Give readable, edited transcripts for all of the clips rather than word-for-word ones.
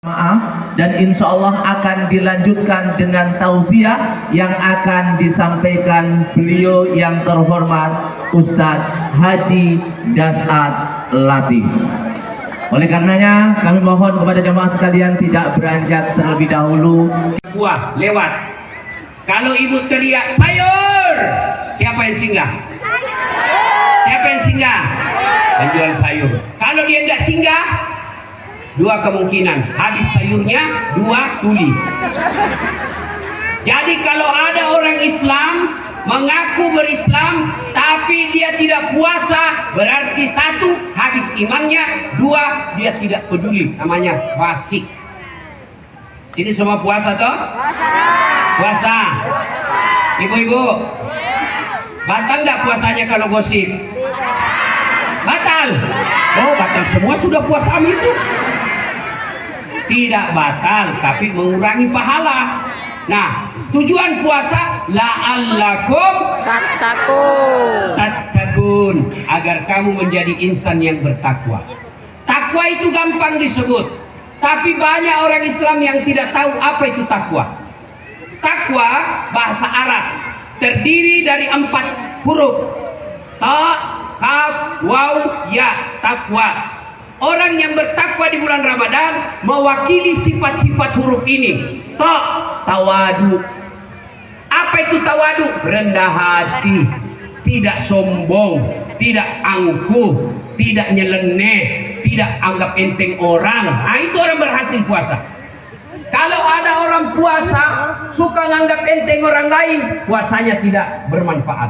Maaf, dan insya Allah akan dilanjutkan dengan tausiah yang akan disampaikan beliau yang terhormat Ustadz Haji Dasat Latif. Oleh karenanya kami mohon kepada jemaah sekalian tidak beranjak terlebih dahulu. Buah lewat. Kalau ibu teriak sayur, siapa yang singgah? Siapa yang singgah? Penjual sayur. Kalau dia tidak singgah, dua kemungkinan, habis sayurnya, dua tuli. Jadi kalau ada orang Islam mengaku berislam tapi dia tidak puasa, berarti satu, habis imannya, dua, dia tidak peduli, namanya fasik. Sini semua puasa toh? Puasa. Ibu-ibu, batal nggak puasanya kalau gosip? Batal. Oh, batal semua sudah puasa itu. Tidak batal, tapi mengurangi pahala. Nah, tujuan puasa la'allakum tattaqun, agar kamu menjadi insan yang bertakwa. Takwa itu gampang disebut, tapi banyak orang Islam yang tidak tahu apa itu takwa. Takwa bahasa Arab terdiri dari 4 huruf. Ta, kaf, waw, ya, takwa. Orang yang bertakwa di bulan Ramadan mewakili sifat-sifat huruf ini. Ta, tawadu. Apa itu tawadu? Rendah hati, tidak sombong, tidak angkuh, tidak nyeleneh, tidak anggap enteng orang. Nah, itu orang berhasil puasa. Kalau ada orang puasa suka menganggap enteng orang lain, puasanya tidak bermanfaat.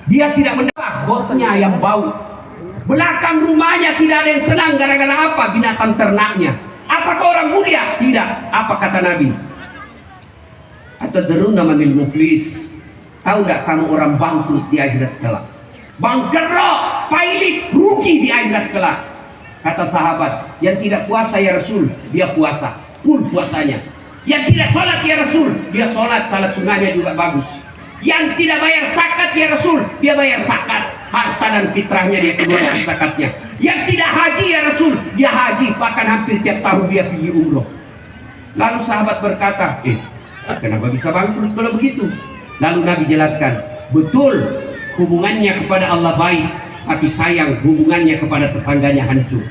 Dia tidak mendapat gotnya yang bau. Belakang rumahnya tidak ada yang senang gara-gara apa? Binatang ternaknya. Apakah orang mulia? Tidak. Apa kata Nabi? Atadruna manil muflis? Tahu tidak kamu orang bangkrut di akhirat kelak? Bangkrut, pailit, rugi di akhirat kelak. Kata sahabat, yang tidak puasa ya Rasul, dia puasa, full puasanya. Yang tidak sholat ya Rasul, dia sholat, salat sunnahnya juga bagus. Yang tidak bayar zakat ya Rasul, dia bayar zakat, harta dan fitrahnya dia keluar dari zakatnya. Yang tidak haji ya Rasul, dia haji, bahkan hampir tiap tahun dia pergi umroh. Lalu sahabat berkata, kenapa bisa bangkrut kalau begitu? Lalu Nabi jelaskan, betul hubungannya kepada Allah baik, tapi sayang hubungannya kepada tetangganya hancur.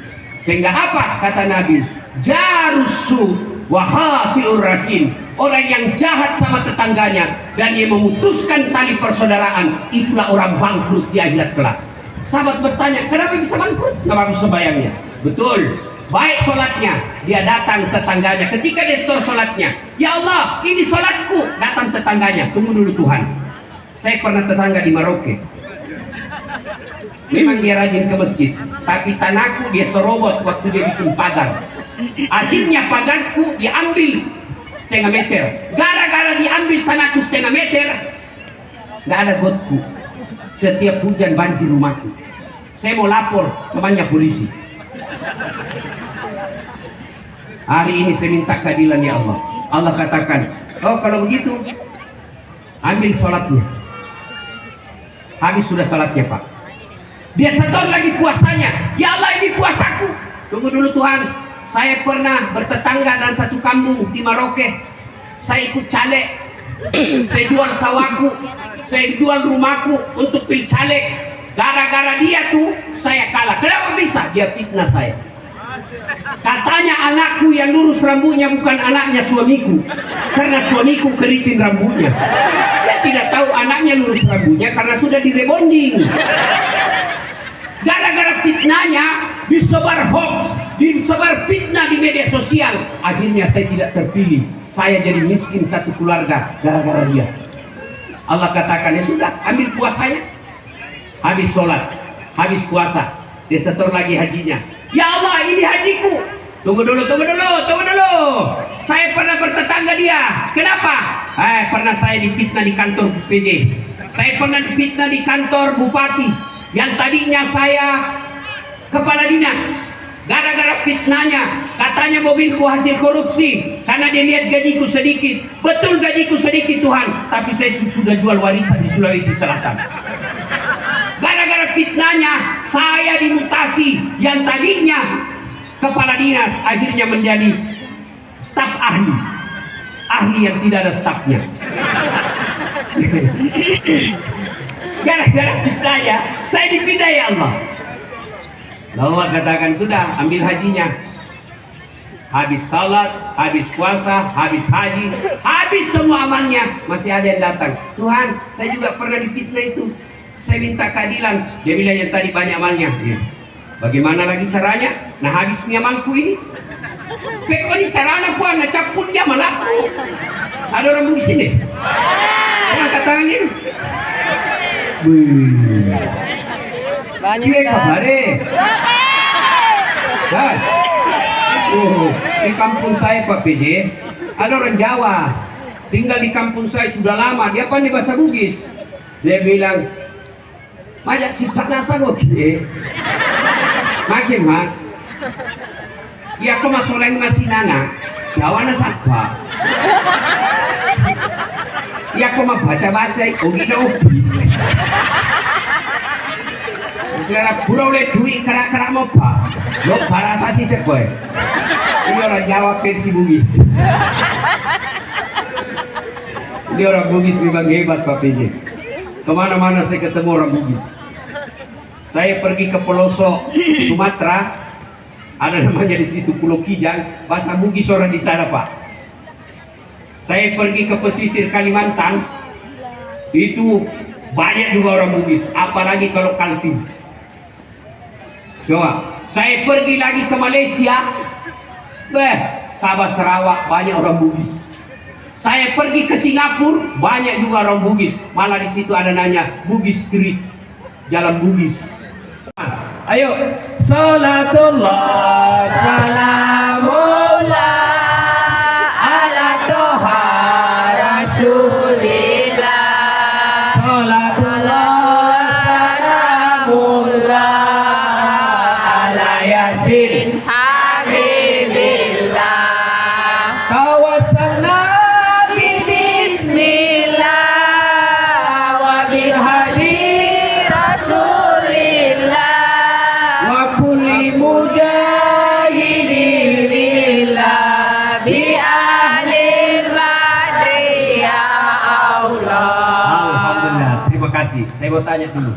Sehingga apa kata Nabi? Jarusu wahatiur rahim. Orang yang jahat sama tetangganya dan dia memutuskan tali persaudaraan, itulah orang bangkrut di akhirat kelak. Sahabat bertanya, kenapa bisa bangkrut? Nggak bagus sembahyangnya. Betul, baik sholatnya. Dia datang tetangganya ketika dia store sholatnya, ya Allah ini sholatku. Datang tetangganya, tunggu dulu Tuhan, saya pernah tetangga di Merauke. Memang dia rajin ke masjid, tapi tanahku dia serobot waktu dia bikin pagar. Akhirnya pagarku diambil setengah meter. Gara-gara diambil tanahku setengah meter, nggak ada gotku. Setiap hujan banjir rumahku. Saya mau lapor, temannya polisi. Hari ini saya minta keadilan ya Allah. Allah katakan, oh kalau begitu ambil sholatnya. Habis sudah sholatnya Pak, dia setor lagi puasanya. Ya Allah ini puasaku. Tunggu dulu Tuhan, saya pernah bertetangga dan satu kampung di Merauke. Saya ikut caleg, saya jual sawahku, saya jual rumahku untuk pilih caleg. Gara-gara dia tuh saya kalah. Kenapa bisa? Dia fitnah saya. Katanya anakku yang lurus rambutnya bukan anaknya suamiku, karena suamiku keriting rambutnya. Dia tidak tahu anaknya lurus rambutnya karena sudah direbonding. Gara-gara fitnahnya disebar hoax, disebar fitnah di media sosial. Akhirnya saya tidak terpilih. Saya jadi miskin satu keluarga gara-gara dia. Allah katakan, ya sudah, ambil puasanya. Habis sholat, habis puasa, dia setor lagi hajinya. Ya Allah, ini hajiku. Tunggu dulu. Saya pernah bertetangga dia. Kenapa? Pernah saya difitnah di kantor PJ. Saya pernah difitnah di kantor bupati. Yang tadinya saya kepala dinas, gara-gara fitnahnya katanya mobilku hasil korupsi karena dia lihat gajiku sedikit. Betul gajiku sedikit Tuhan, tapi saya sudah jual warisan di Sulawesi Selatan. Gara-gara fitnahnya saya dimutasi, yang tadinya kepala dinas akhirnya menjadi staf ahli, ahli yang tidak ada stafnya. Gara-gara kita ya, saya dipindah ya Allah. Lalu Allah katakan sudah, ambil hajinya. Habis salat, habis puasa, habis haji, habis semua amalnya, masih ada yang datang. Tuhan, saya juga pernah difitnah itu. Saya minta keadilan. Dia bilang yang tadi banyak amalnya. Ya. Bagaimana lagi caranya? Nah habis amalku ini. Peko di caranya puan, nah capun dia malah. Ada orang bugis sini. Angkat tangan ini. Banyak kabar kan? Di kampung saya Pak PJ ada orang Jawa tinggal di kampung saya sudah lama, dia pandai bahasa Bugis. Dia bilang majak sifat nasa goki makin mas ya aku masoleng masih nana Jawa nasa apa ya aku mau baca-baca ogi na ogi sekarang pura oleh duit kerak-kerak mau pak lo parasa sih sepoy. Ini orang Jawa versi Bugis. Ini orang Bugis memang hebat Pak PJ. Kemana-mana saya ketemu orang Bugis. Saya pergi ke pelosok Sumatera, ada namanya di situ Pulau Kijang, bahasa Bugis orang di sana Pak. Saya pergi ke pesisir Kalimantan, itu banyak juga orang Bugis, apalagi kalau Kaltim. Coba, saya pergi lagi ke Malaysia. Sabah Sarawak banyak orang Bugis. Saya pergi ke Singapura banyak juga orang Bugis. Malah di situ ada nanya Bugis Street, Jalan Bugis. Ayo, salatullah salamullah ala toha rasulillah. Salatullah salamullah ala yasin saya mau tanya dulu,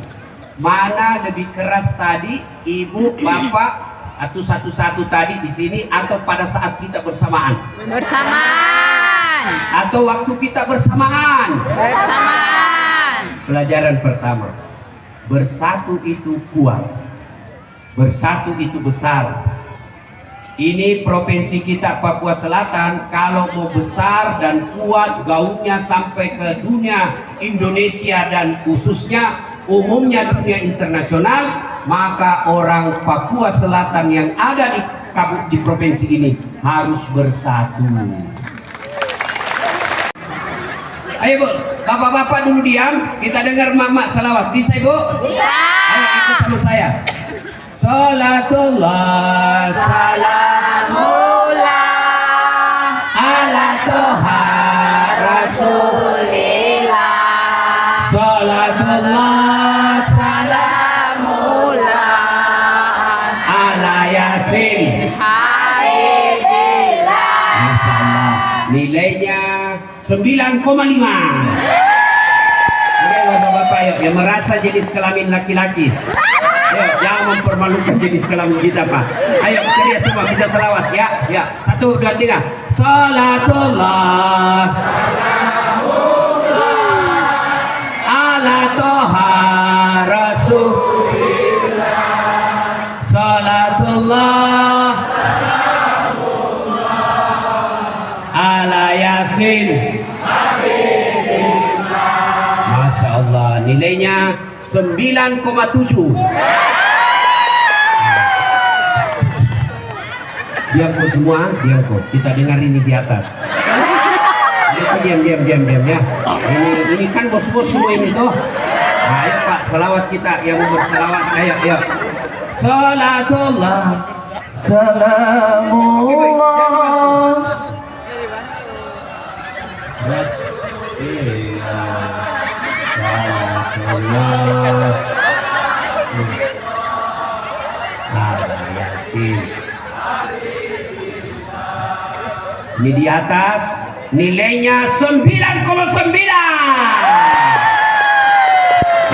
mana lebih keras tadi, ibu, bapak, atau satu-satu tadi di sini, atau pada saat kita bersamaan? Bersamaan. Atau waktu kita bersamaan? Bersamaan. Pelajaran pertama, bersatu itu kuat, bersatu itu besar. Ini provinsi kita Papua Selatan kalau mau besar dan kuat gaungnya sampai ke dunia Indonesia dan khususnya umumnya dunia internasional, maka orang Papua Selatan yang ada di provinsi ini harus bersatu. Ayo Bu, bapak-bapak dulu diam, kita dengar mama salawat. Bisa Ibu? Bisa. Ayo ikut sama saya. Salatullah salamullah ala toha rasulillah. Salatullah salamullah ala yasin habibillah. Masya Allah, nilainya 9,5. Oke bapak-bapak yuk, yang merasa jenis kelamin laki-laki, jangan mempermalukan jenis kelamin kita Pak. Ayo ceria semua kita salawat ya. Ya, 1, 2, 3. Salatullah ala toha rasulillah. Salatullah ala yasin. Masya Allah, nilainya 9,7. Diam kok semua, diam kok. Kita dengar ini di atas. Diam ya. Ini kan bos-bos semua ini toh. Nah, ayo Pak, salawat kita yang mau bersalawat. Ayo. Salatullah salamullah. Salatullah ala yasin Ini di atas, nilainya 9,9.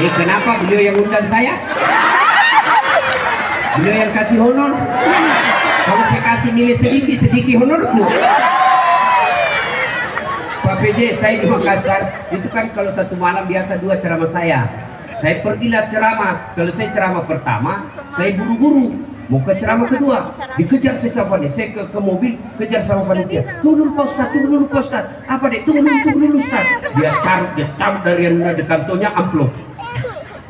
Ini kenapa beliau yang undang saya? Beliau yang kasih honor. Kalau saya kasih nilai sedikit honorku. Pak PJ, saya di Makassar, itu kan kalau satu malam biasa 2 ceramah saya. Saya pergilah ceramah, selesai ceramah pertama, saya buru-buru mau ke ceramah kedua, dikejar saya sama dia. Saya ke mobil, kejar sama panitia. Tunggu dulu Pak Ustaz. Apa dek? Tunggu dulu Ustaz. Dia cabut dari yang ada kantongnya amplop.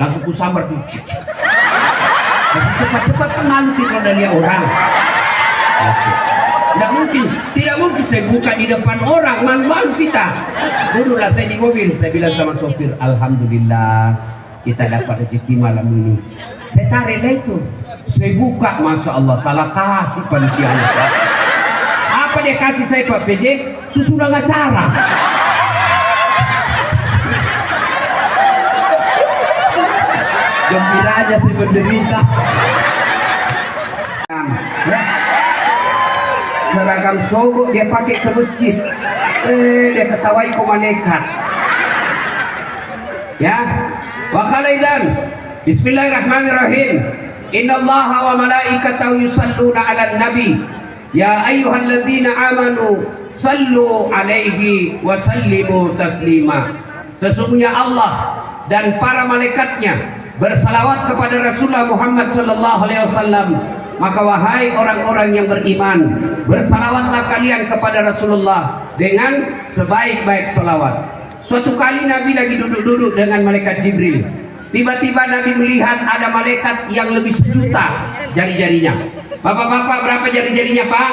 Langsung ku sambar tuh. Masih cepat-cepat kenal kalau dari orang. Tidak mungkin saya buka di depan orang, malu-malu kita. Dululah saya di mobil, saya bilang sama sopir, alhamdulillah kita dapat rezeki malam ini. Saya tarik itu, saya buka, masya Allah, salah kasih panitia. Apa dia kasih saya Pak PJ? Susunan acara. Gembira aja saya menderita. Seragam sogok dia pakai ke masjid. Dia ketawai kau malaikat. Ya, wa khalaidan. Bismillahirrahmanirrahim. Innallaha wa malaikatahu yusalluna 'alan nabi. Ya ayyuhalladzina amanu sallu 'alaihi wa sallimu taslima. Sesungguhnya Allah dan para malaikatnya bersalawat kepada Rasulullah Muhammad sallallahu alaihi wasallam. Maka wahai orang-orang yang beriman, bersalawatlah kalian kepada Rasulullah dengan sebaik-baik salawat. Suatu kali Nabi lagi duduk-duduk dengan malaikat Jibril. Tiba-tiba Nabi melihat ada malaikat yang lebih 1.000.000 jari-jarinya. Bapak-bapak, berapa jari-jarinya Pak?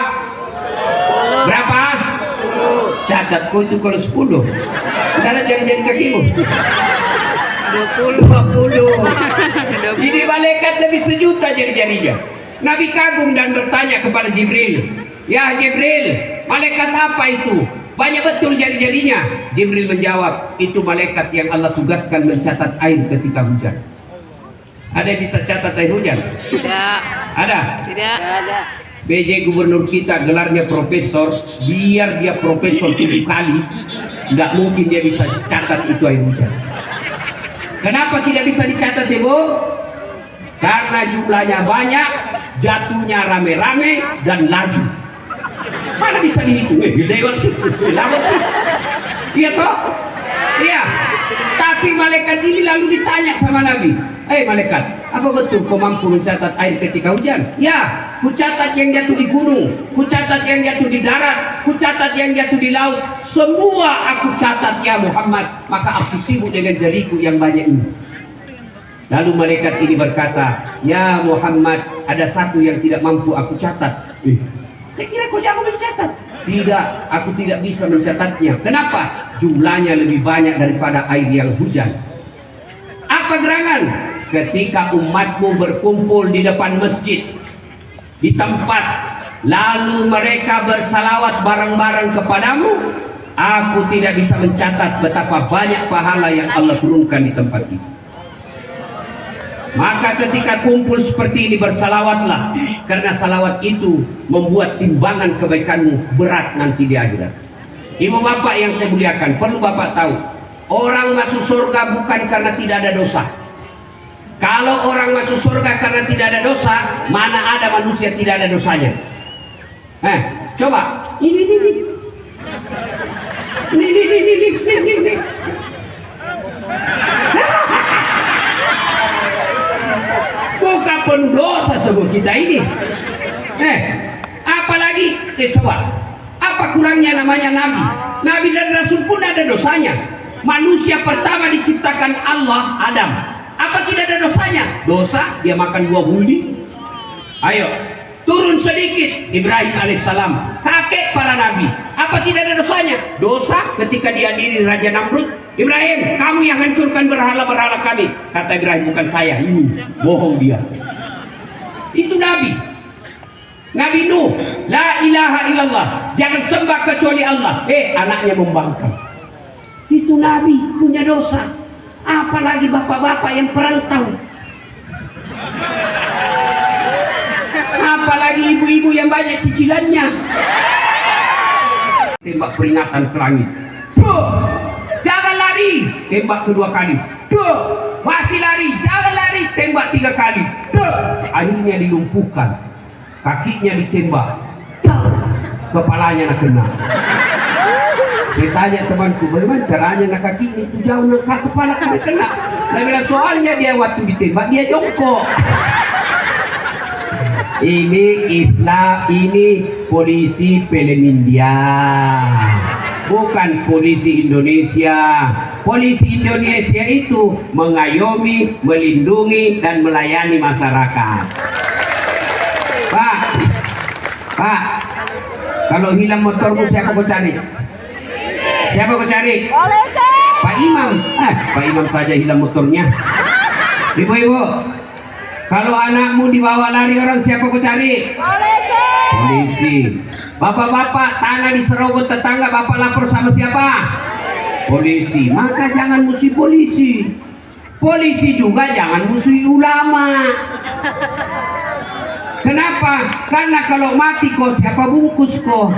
Berapa? Cacat kau itu kalau 10. Berapa jari-jari kakimu? 20. Ini malaikat lebih 1.000.000 jari-jarinya. Nabi kagum dan bertanya kepada Jibril, ya Jibril, malaikat apa itu? Banyak betul jari-jarinya. Jibril menjawab, itu malaikat yang Allah tugaskan mencatat air ketika hujan. Ada yang bisa catat air hujan? Tidak. Ada? Tidak. Ada. PJ gubernur kita gelarnya profesor, biar dia profesor 7 kali, nggak mungkin dia bisa catat itu air hujan. Kenapa tidak bisa dicatat, Ibu? Karena jumlahnya banyak, jatuhnya rame-rame dan laju. Mana bisa dihitung? Dewa sih, lama sih. Iya toh? Iya. Tapi malaikat ini lalu ditanya sama Nabi, malaikat, apa betul kau mampu mencatat air ketika hujan? Ya, ku catat yang jatuh di gunung, ku catat yang jatuh di darat, ku catat yang jatuh di laut. Semua aku catat ya Muhammad. Maka aku sibuk dengan jariku yang banyak ini. Lalu malaikat ini berkata, ya Muhammad, ada satu yang tidak mampu aku catat. Saya kira kau jago mencatat. Tidak, aku tidak bisa mencatatnya. Kenapa? Jumlahnya lebih banyak daripada air yang hujan. Apa gerangan? Ketika umatmu berkumpul di depan masjid, di tempat, lalu mereka bersalawat bareng-bareng kepadamu, aku tidak bisa mencatat betapa banyak pahala yang Allah turunkan di tempat itu. Maka ketika kumpul seperti ini bersalawatlah, karena salawat itu membuat timbangan kebaikanmu berat nanti di akhirat. Ibu bapak yang saya muliakan, perlu bapak tahu, orang masuk surga bukan karena tidak ada dosa. Kalau orang masuk surga karena tidak ada dosa, mana ada manusia tidak ada dosanya? Coba ini. Bukan penuh dosa semua kita ini. Apalagi coba, apa kurangnya namanya Nabi? Nabi dan Rasul pun ada dosanya. Manusia pertama diciptakan Allah, Adam. Apa tidak ada dosanya? Dosa, dia makan buah buli. Ayo, turun sedikit Ibrahim alaihissalam, kakek para nabi. Apa tidak ada dosanya? Dosa ketika dihadiri Raja Namrud. Ibrahim, kamu yang hancurkan berhala-berhala kami. Kata Ibrahim, bukan saya. Bohong dia. Itu Nabi. Nabi Nuh, la ilaha illallah, jangan sembah kecuali Allah. Anaknya membangkang. Itu Nabi punya dosa. Apalagi bapak-bapak yang perantau. Apalagi ibu-ibu yang banyak cicilannya. tembak peringatan ke langit. Duh! Jangan lari, tembak kedua kali. Duh! Masih lari, jangan lari, tembak 3 kali. Duh! Akhirnya dilumpuhkan, kakinya ditembak, duh! Kepalanya nak kena. Saya tanya temanku, bagaimana caranya nak kakinya itu jauh, nak kepala kena. Nah, bila soalnya dia waktu ditembak dia jongkok. Ini Islam, ini polisi film India, bukan polisi Indonesia. Polisi Indonesia itu mengayomi, melindungi, dan melayani masyarakat. Pak, kalau hilang motormu siapa kau cari? Siapa kau cari? Pak Imam. Pak Imam saja hilang motornya. Ibu-ibu, kalau anakmu dibawa lari orang, siapa kau cari? Polisi. Bapak-bapak, tanah diserobot tetangga, bapak lapor sama siapa? Polisi. Maka jangan musuhi polisi. Polisi juga jangan musuhi ulama. Kenapa? Karena kalau mati kok siapa bungkus kok.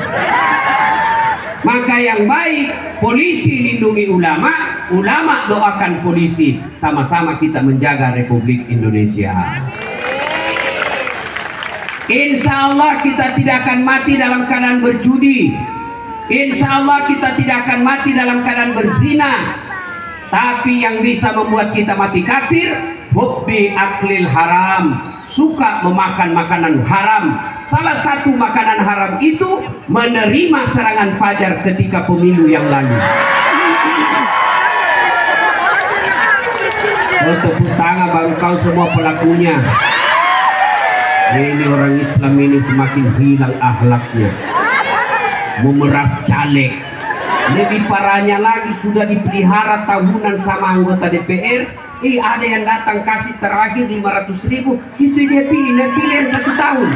Maka yang baik, polisi lindungi ulama, ulama doakan polisi. Sama-sama kita menjaga Republik Indonesia. Insya Allah kita tidak akan mati dalam keadaan berjudi. Insya Allah kita tidak akan mati dalam keadaan berzina. Tapi yang bisa membuat kita mati kafir, hubbi aklil haram, suka memakan makanan haram. Salah satu makanan haram itu menerima serangan fajar ketika pemilu yang lalu. Oh, tepuk tangan baru kau semua pelakunya. Ini orang Islam ini semakin hilang akhlaknya, memeras caleg. Lebih parahnya lagi, sudah dipelihara tahunan sama anggota DPR. Ada yang datang kasih terakhir 500.000, itu dia pilih yang 1 tahun.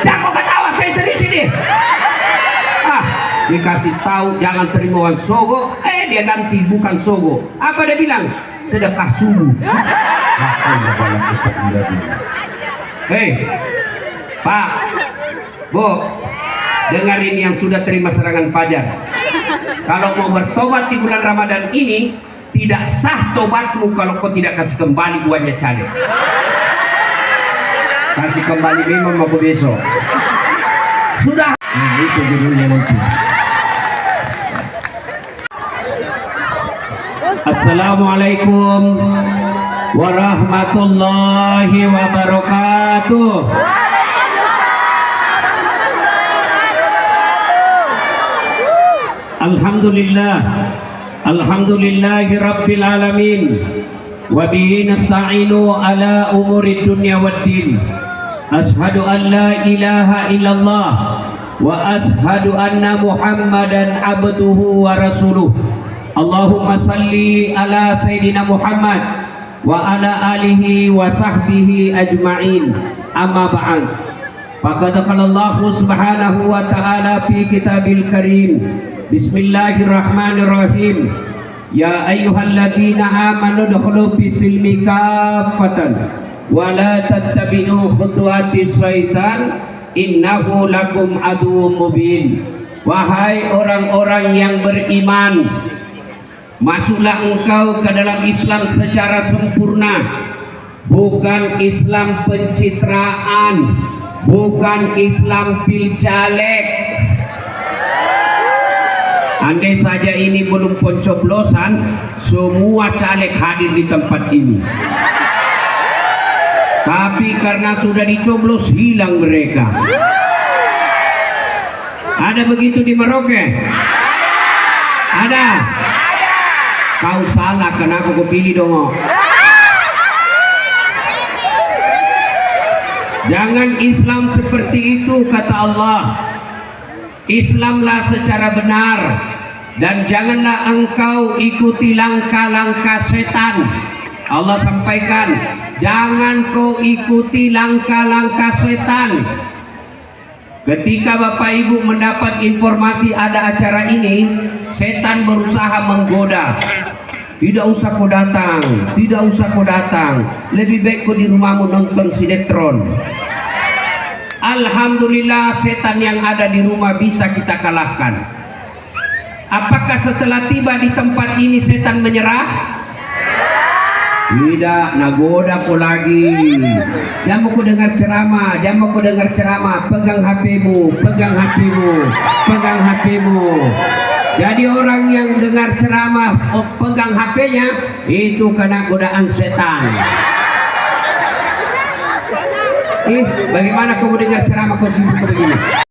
Jangan kau ketawa, saya serius ini. Dikasih tahu jangan terima uang sogo, dia ganti bukan sogo. Apa dia bilang? Sedekah subuh. Hei, Pak, Bu, dengarin yang sudah terima serangan fajar. Kalau mau bertobat di bulan Ramadan ini, tidak sah tobatmu kalau kau tidak kasih kembali uangnya caleg. Kasih kembali memang mau besok. Sudah. Nah, itu judulnya nanti. Assalamualaikum warahmatullahi wabarakatuh. Alhamdulillahi rabbil alamin, wa bihi nasta'inu ala umuri dunya waddin. Ashhadu an la ilaha illallah wa ashhadu anna Muhammadan abduhu wa rasuluh. Allahumma salli ala Sayyidina Muhammad wa ala alihi wa sahbihi ajma'in. Amma ba'd. Faqad qala Allah subhanahu wa ta'ala fi kitabil karim. Bismillahirrahmanirrahim. Ya ayyuhalladzina amanu udkhulu fis-silmi kaffatan wa la tattabi'u khutuwatis syaitan innahu lakum aduwwum mubin. Wahai orang-orang yang beriman, masuklah engkau ke dalam Islam secara sempurna, bukan Islam pencitraan, bukan Islam pilcaleg. Andai saja ini belum pencoblosan, semua caleg hadir di tempat ini. Tapi karena sudah dicoblos, hilang mereka. Ada begitu di Merauke? Ada? Kau salah, kenapa kau pilih dong? Jangan Islam seperti itu, kata Allah. Islamlah secara benar, dan janganlah engkau ikuti langkah-langkah setan. Allah sampaikan, jangan kau ikuti langkah-langkah setan. Ketika Bapak Ibu mendapat informasi ada acara ini, setan berusaha menggoda. Tidak usah kau datang, tidak usah kau datang. Lebih baik kau di rumahmu nonton sinetron. Alhamdulillah, setan yang ada di rumah bisa kita kalahkan. Apakah setelah tiba di tempat ini setan menyerah? Tidak, nagoda ku lagi. Jangan ku dengar ceramah, jangan ku dengar ceramah. Pegang HP-mu, pegang HP-mu, pegang HP-mu. Jadi orang yang dengar ceramah, pegang HP-nya, itu kena godaan setan. Bagaimana kamu dengar ceramah kau sibuk begini?